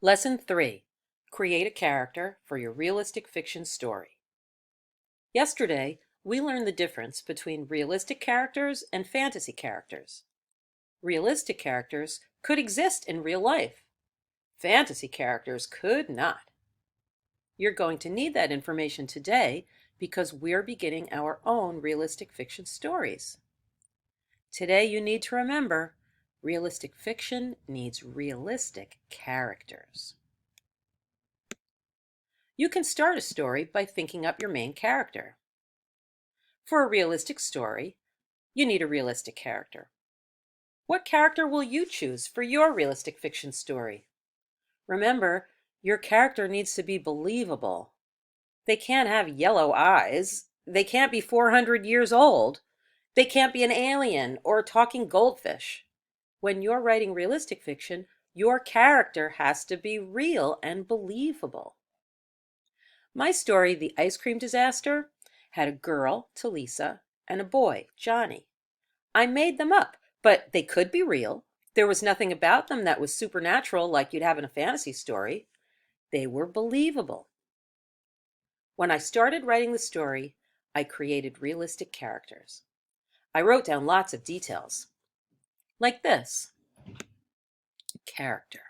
Lesson 3. Create a character for your realistic fiction story. Yesterday, we learned the difference between realistic characters and fantasy characters. Realistic characters could exist in real life. Fantasy characters could not. You're going to need that information today because we're beginning our own realistic fiction stories. Today, you need to remember, realistic fiction needs realistic characters. You can start a story by thinking up your main character. For a realistic story, you need a realistic character. What character will you choose for your realistic fiction story? Remember, your character needs to be believable. They can't have yellow eyes. They can't be 400 years old. They can't be an alien or a talking goldfish. When you're writing realistic fiction, your character has to be real and believable. My story, The Ice Cream Disaster, had a girl, Talisa, and a boy, Johnny. I made them up, but they could be real. There was nothing about them that was supernatural like you'd have in a fantasy story. They were believable. When I started writing the story, I created realistic characters. I wrote down lots of details. Like this. Character.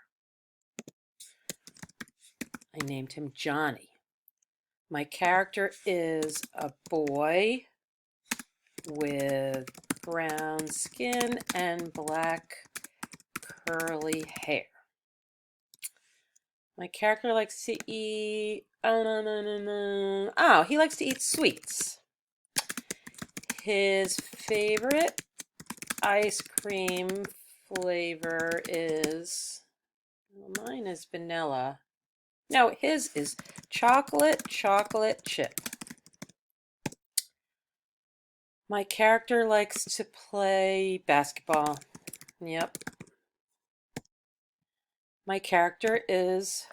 I named him Johnny. My character is a boy with brown skin and black curly hair. My character likes to eat, oh, he likes to eat sweets. His favorite ice cream flavor is, well, mine is vanilla. No, his is chocolate chip. My character likes to play basketball. Yep. My character is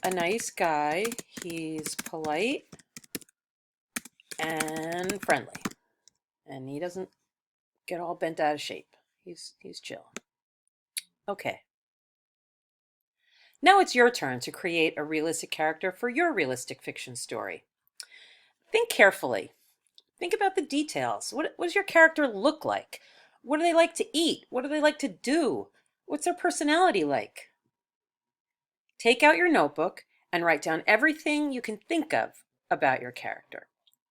a nice guy. He's polite and friendly. And he doesn't get all bent out of shape. He's chill. Okay. Now it's your turn to create a realistic character for your realistic fiction story. Think carefully. Think about the details. What does your character look like? What do they like to eat? What do they like to do? What's their personality like? Take out your notebook and write down everything you can think of about your character.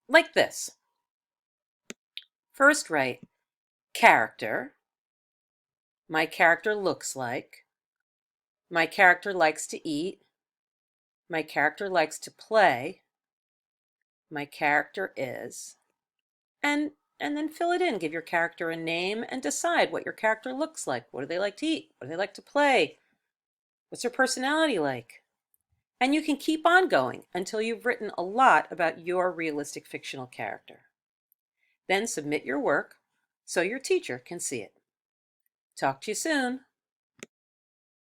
Like this. First write, character. My character looks like. My character likes to eat. My character likes to play. My character is. And then fill it in. Give your character a name and decide what your character looks like. What do they like to eat? What do they like to play? What's their personality like? And you can keep on going until you've written a lot about your realistic fictional character. Then submit your work so your teacher can see it. Talk to you soon.